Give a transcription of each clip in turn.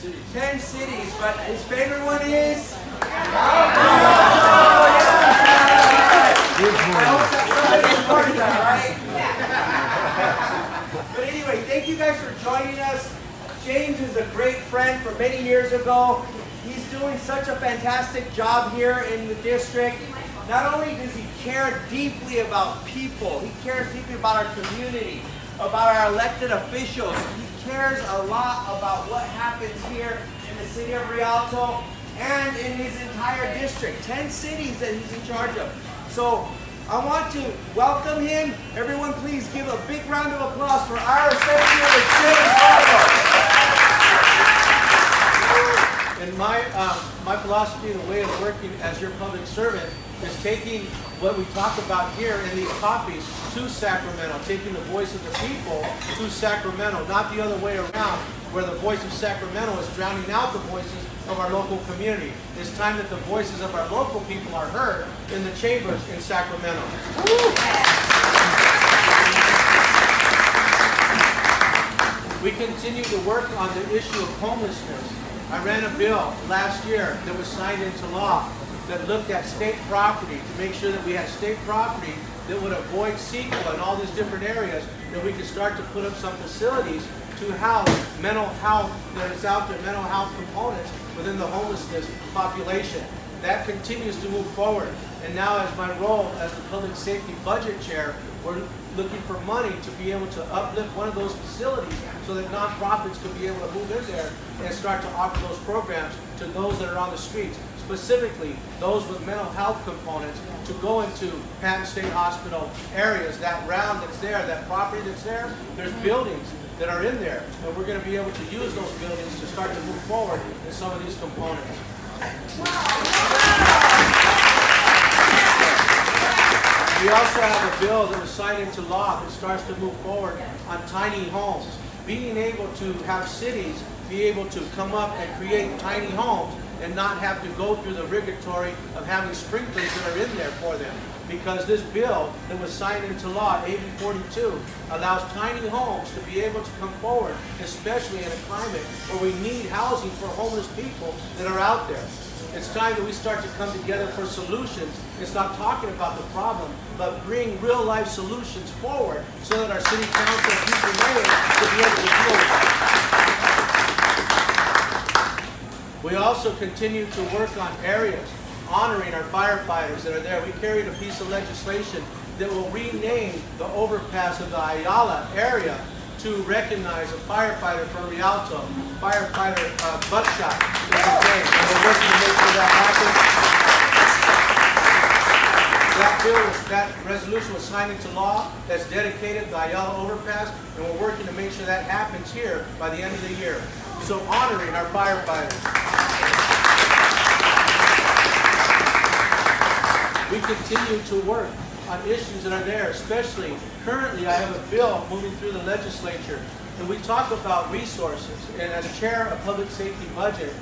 cities. 10 cities, but his favorite one is? But anyway, thank you guys for joining us. James is a great friend from many years ago. He's doing such a fantastic job here in the district. Not only does he care deeply about people, he cares deeply about our community, about our elected officials. He cares a lot about what happens here in the city of Rialto and in his entire district. 10 cities that he's in charge of. So I want to welcome him. Everyone please give a big round of applause for our Assembly Member James Ramos. And my philosophy and the way of working as your public servant is taking what we talk about here in these coffees to Sacramento, taking the voice of the people to Sacramento, not the other way around, where the voice of Sacramento is drowning out the voices of our local community. It's time that the voices of our local people are heard in the chambers in Sacramento. We continue to work on the issue of homelessness. I ran a bill last year that was signed into law that looked at state property to make sure that we had state property that would avoid CEQA and all these different areas, that we could start to put up some facilities to house mental health that is out there, mental health components within the homelessness population. That continues to move forward. And now as my role as the Public Safety Budget Chair, we're looking for money to be able to uplift one of those facilities so that nonprofits could be able to move in there and start to offer those programs to those that are on the streets, specifically those with mental health components, to go into Patton State Hospital areas, that round that's there, that property that's there, there's buildings that are in there, and we're going to be able to use those buildings to start to move forward in some of these components. We also have a bill that was signed into law that starts to move forward on tiny homes. Being able to have cities be able to come up and create tiny homes and not have to go through the rigatory of having sprinklers that are in there for them. Because this bill that was signed into law, AB 42, allows tiny homes to be able to come forward, especially in a climate where we need housing for homeless people that are out there. It's time that we start to come together for solutions. It's not talking about the problem, but bring real life solutions forward so that our city council and future mayors will be able to deal with it. We also continue to work on areas honoring our firefighters that are there. We carried a piece of legislation that will rename the overpass of the Ayala area to recognize a firefighter from Rialto, firefighter Buckshot is his name, and we're working to make sure that happens. That resolution was signed into law that's dedicated to the Ayala overpass, and we're working to make sure that happens here by the end of the year. So honoring our firefighters. We continue to work on issues that are there, especially currently I have a bill moving through the legislature, and we talk about resources, and as chair of public safety budget,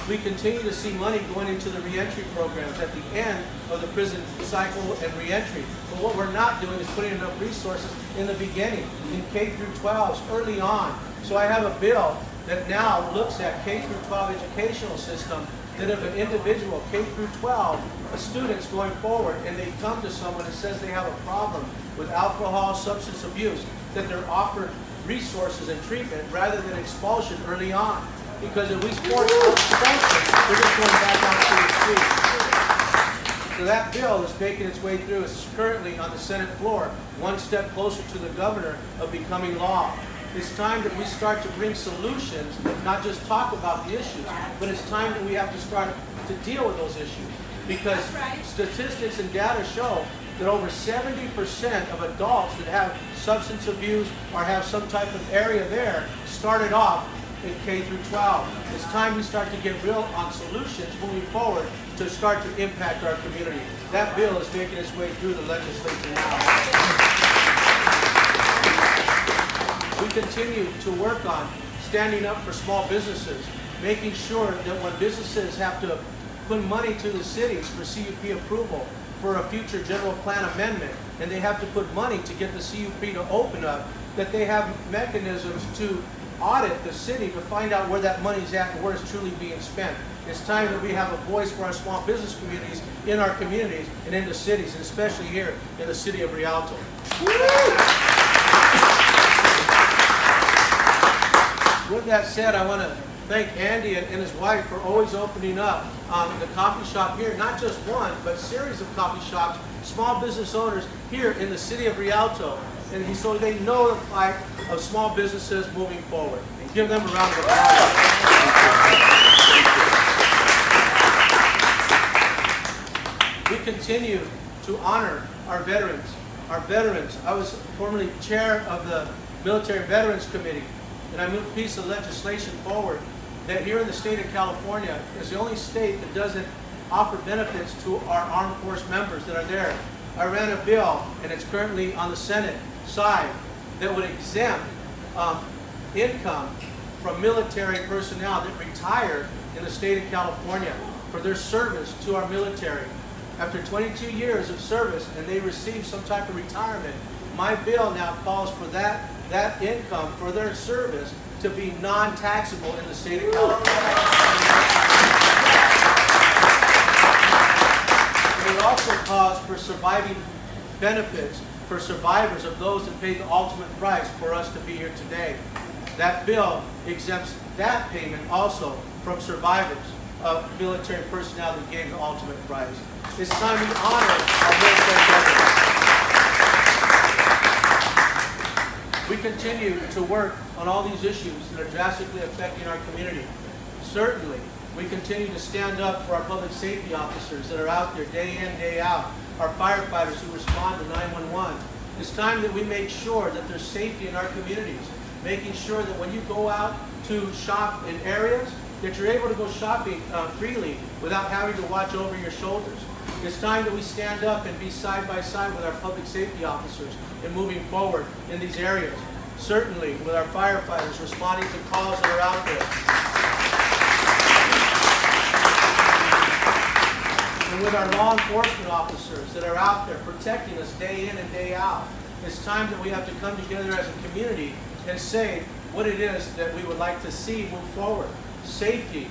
we continue to see money going into the reentry programs at the end of the prison cycle and reentry. But what we're not doing is putting enough resources in the beginning, in K through 12s, early on. So I have a bill that now looks at K through 12 educational system, that if an individual, K through 12, a student's going forward and they come to someone and says they have a problem with alcohol, substance abuse, that they're offered resources and treatment rather than expulsion early on. Because if we force expulsion, they're just going back out to the streets. So that bill is making its way through. It's currently on the Senate floor, one step closer to the governor of becoming law. It's time that we start to bring solutions, not just talk about the issues, but it's time that we have to start to deal with those issues. Because statistics and data show that over 70% of adults that have substance abuse or have some type of area there started off in K through 12. It's time we start to get real on solutions moving forward to start to impact our community. That bill is making its way through the legislature now. We continue to work on standing up for small businesses, making sure that when businesses have to put money to the cities for CUP approval for a future general plan amendment, and they have to put money to get the CUP to open up, that they have mechanisms to audit the city to find out where that money's at and where it's truly being spent. It's time that we have a voice for our small business communities in our communities and in the cities, and especially here in the city of Rialto. With that said, I want to thank Andy and his wife for always opening up the coffee shop here, not just one, but series of coffee shops, small business owners here in the city of Rialto. And so they know the plight of small businesses moving forward. Give them a round of applause. We continue to honor our veterans. Our veterans. I was formerly chair of the Military Veterans Committee, and I moved a piece of legislation forward that here in the state of California is the only state that doesn't offer benefits to our armed force members that are there. I ran a bill, and it's currently on the Senate side, that would exempt income from military personnel that retired in the state of California for their service to our military. After 22 years of service and they receive some type of retirement, my bill now calls for that income for their service to be non-taxable in the state of California. It also calls for surviving benefits for survivors of those that paid the ultimate price for us to be here today. That bill exempts that payment also from survivors of military personnel that gave the ultimate price. It's time we honor our military veterans. We continue to work on all these issues that are drastically affecting our community. Certainly, we continue to stand up for our public safety officers that are out there day in, day out, our firefighters who respond to 911. It's time that we make sure that there's safety in our communities, making sure that when you go out to shop in areas, that you're able to go shopping freely without having to watch over your shoulders. It's time that we stand up and be side by side with our public safety officers in moving forward in these areas. Certainly with our firefighters responding to calls that are out there. And with our law enforcement officers that are out there protecting us day in and day out. It's time that we have to come together as a community and say what it is that we would like to see move forward. Safety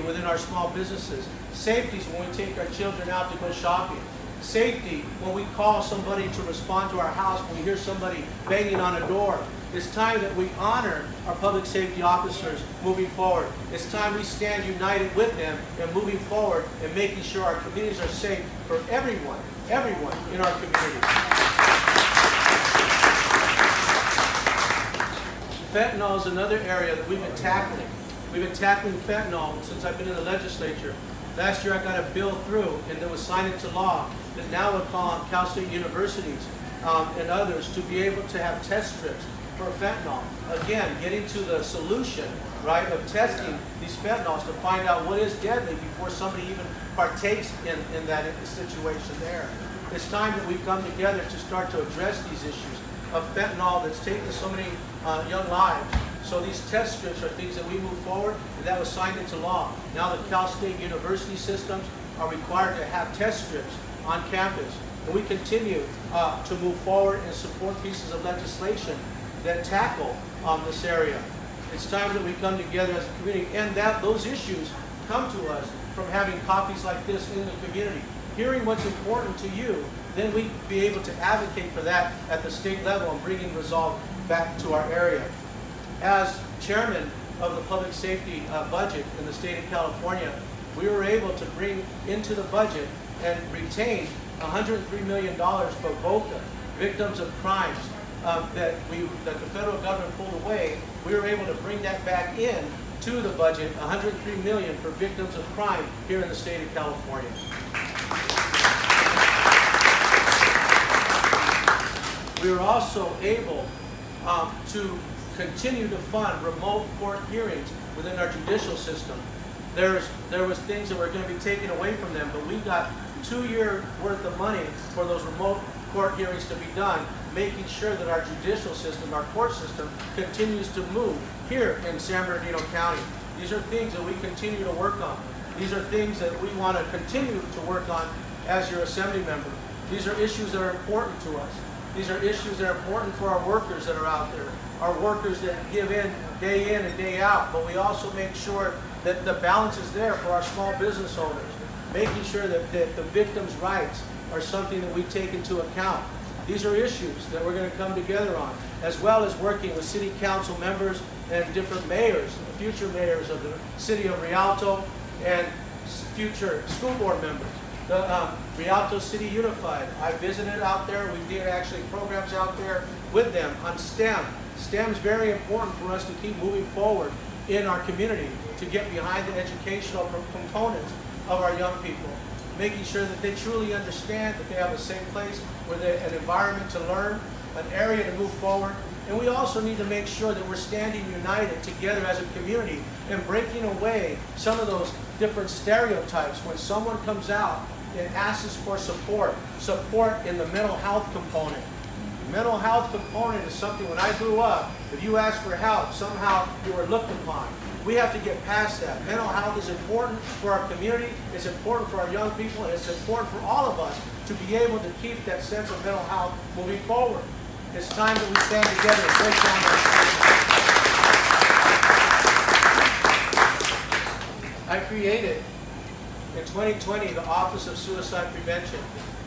within our small businesses. Safety is when we take our children out to go shopping. Safety when we call somebody to respond to our house, when we hear somebody banging on a door. It's time that we honor our public safety officers moving forward. It's time we stand united with them and moving forward and making sure our communities are safe for everyone in our community. Fentanyl is another area that we've been tackling. We've been tackling fentanyl since I've been in the legislature. Last year I got a bill through and that was signed into law that now would call on Cal State universities and others to be able to have test strips for fentanyl. Again, getting to the solution, right, of testing these fentanyls to find out what is deadly before somebody even partakes in that situation there. It's time that we come together to start to address these issues of fentanyl that's taken so many young lives. So these test strips are things that we move forward, and that was signed into law. Now the Cal State University systems are required to have test strips on campus. And we continue to move forward and support pieces of legislation that tackle this area. It's time that we come together as a community, and that those issues come to us from having coffees like this in the community. Hearing what's important to you, then we be able to advocate for that at the state level and bringing resolve back to our area. As chairman of the public safety budget in the state of California, we were able to bring into the budget and retain $103 million for VOCA, victims of crimes that the federal government pulled away. We were able to bring that back in to the budget, $103 million for victims of crime here in the state of California. We were also able to continue to fund remote court hearings within our judicial system. There was things that were going to be taken away from them, but we got 2 years worth of money for those remote court hearings to be done, making sure that our judicial system, our court system, continues to move here in San Bernardino County. These are things that we continue to work on. These are things that we want to continue to work on as your assembly member. These are issues that are important to us. These are issues that are important for our workers that are out there, our workers that give in and day out, but we also make sure that the balance is there for our small business owners, making sure that the victims' rights are something that we take into account. These are issues that we're going to come together on, as well as working with city council members and different mayors, future mayors of the city of Rialto, and future school board members. The Rialto City Unified, I visited out there. We did actually programs out there with them on STEM. STEM is very important for us to keep moving forward in our community, to get behind the educational components of our young people, making sure that they truly understand that they have a safe place, an environment to learn, an area to move forward. And we also need to make sure that we're standing united together as a community and breaking away some of those different stereotypes when someone comes out and asks us for support in the mental health component. Mental health component is something, when I grew up, if you asked for help, somehow you were looked upon. We have to get past that. Mental health is important for our community, it's important for our young people, and it's important for all of us to be able to keep that sense of mental health moving forward. It's time that we stand together and break down that. I created in 2020 the Office of Suicide Prevention,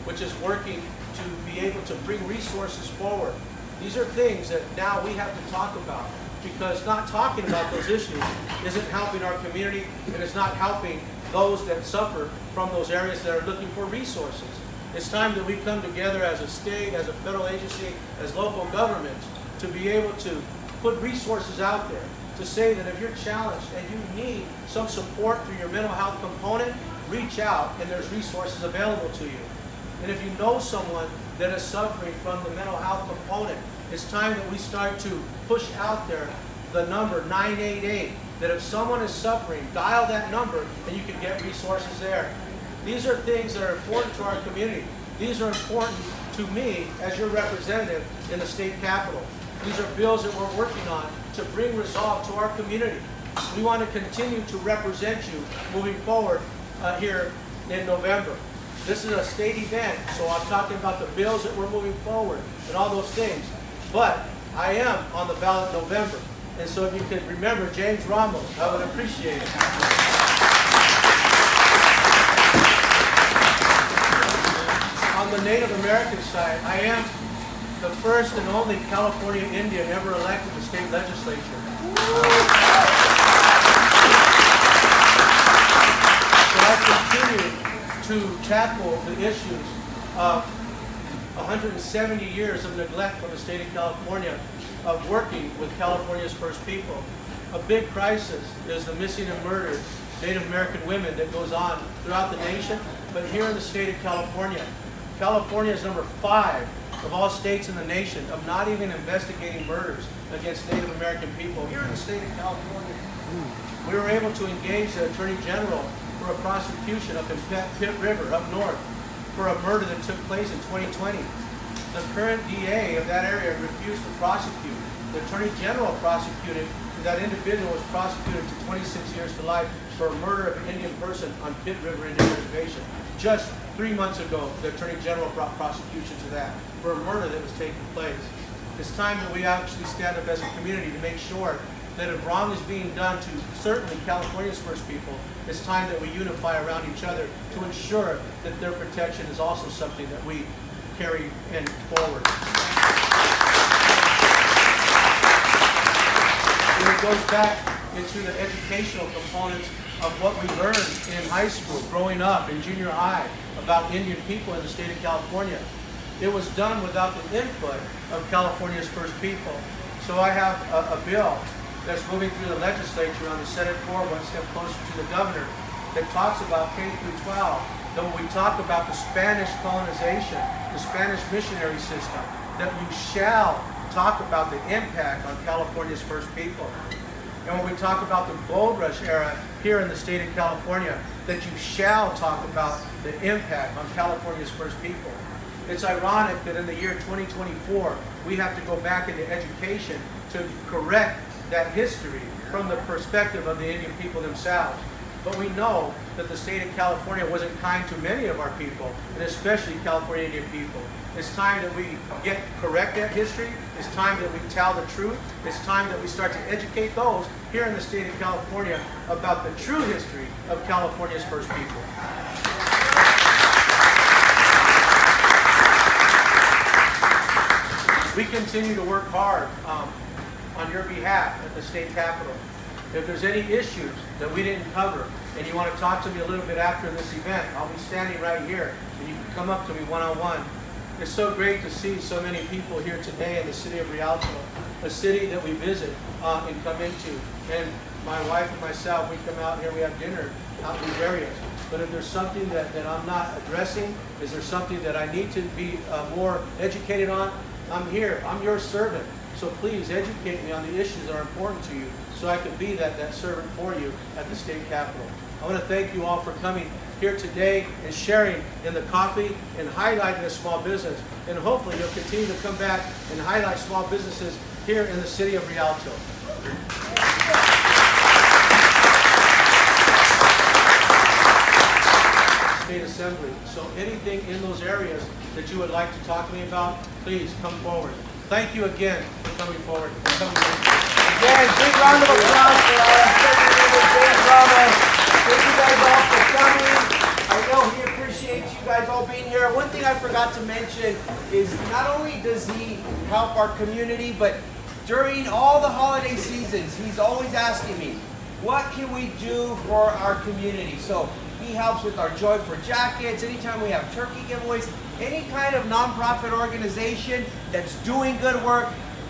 which is working to be able to bring resources forward. These are things that now we have to talk about, because not talking about those issues isn't helping our community, and it's not helping those that suffer from those areas that are looking for resources. It's time that we come together as a state, as a federal agency, as local governments, to be able to put resources out there, to say that if you're challenged and you need some support for your mental health component, reach out and there's resources available to you. And if you know someone that is suffering from the mental health component, it's time that we start to push out there the number 988, that if someone is suffering, dial that number and you can get resources there. These are things that are important to our community. These are important to me as your representative in the state capitol. These are bills that we're working on to bring resolve to our community. We want to continue to represent you moving forward here in November. This is a state event, so I'm talking about the bills that we're moving forward and all those things. But I am on the ballot in November, and so if you could remember James Ramos, I would appreciate it. On the Native American side, I am the first and only California Indian ever elected to the state legislature. So I continue to tackle the issues of 170 years of neglect from the state of California of working with California's first people. A big crisis is the missing and murdered Native American women that goes on throughout the nation, but here in the state of California, California is number 5 of all states in the nation of not even investigating murders against Native American people. Here in the state of California, we were able to engage the Attorney General for a prosecution up in Pitt River, up north, for a murder that took place in 2020. The current DA of that area refused to prosecute. The Attorney General prosecuted, and that individual was prosecuted to 26 years to life for a murder of an Indian person on Pitt River Indian Reservation. Just 3 months ago, the Attorney General brought prosecution to that for a murder that was taking place. It's time that we actually stand up as a community to make sure that if wrong is being done to certainly California's first people, it's time that we unify around each other to ensure that their protection is also something that we carry forward. And it goes back into the educational components of what we learned in high school, growing up in junior high, about Indian people in the state of California. It was done without the input of California's first people. So I have a bill that's moving through the legislature on the Senate floor, one step closer to the governor, that talks about K through 12. That when we talk about the Spanish colonization, the Spanish missionary system, that you shall talk about the impact on California's first people. And when we talk about the gold rush era here in the state of California, that you shall talk about the impact on California's first people. It's ironic that in the year 2024, we have to go back into education to correct that history from the perspective of the Indian people themselves. but we know that the state of California wasn't kind to many of our people, and especially California Indian people. It's time that we correct that history. It's time that we tell the truth. It's time that we start to educate those here in the state of California about the true history of California's first people. We continue to work hard on your behalf at the state capitol. If there's any issues that we didn't cover and you want to talk to me a little bit after this event, I'll be standing right here and you can come up to me one-on-one. It's so great to see so many people here today in the city of Rialto, a city that we visit and come into. And my wife and myself, we come out here, we have dinner out in these areas. But if there's something that I'm not addressing, is there something that I need to be more educated on, I'm here. I'm your servant. So please educate me on the issues that are important to you so I can be that servant for you at the state capitol. I want to thank you all for coming here today and sharing in the coffee and highlighting the small business. And hopefully you'll continue to come back and highlight small businesses here in the city of Rialto. State Assembly. So anything in those areas that you would like to talk to me about, please come forward. Thank you again for coming forward. Again, big round of applause for our Assembly Member James Ramos. Thank you guys all for coming. I know he appreciates you guys all being here. One thing I forgot to mention is not only does he help our community, but during all the holiday seasons, he's always asking me, what can we do for our community? So he helps with our Joy for Jackets, anytime we have turkey giveaways, any kind of nonprofit organization that's doing good work,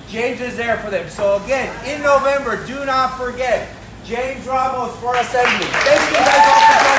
James is there for them. So again, in November, do not forget, James Ramos for Assembly. Thank you guys all for coming.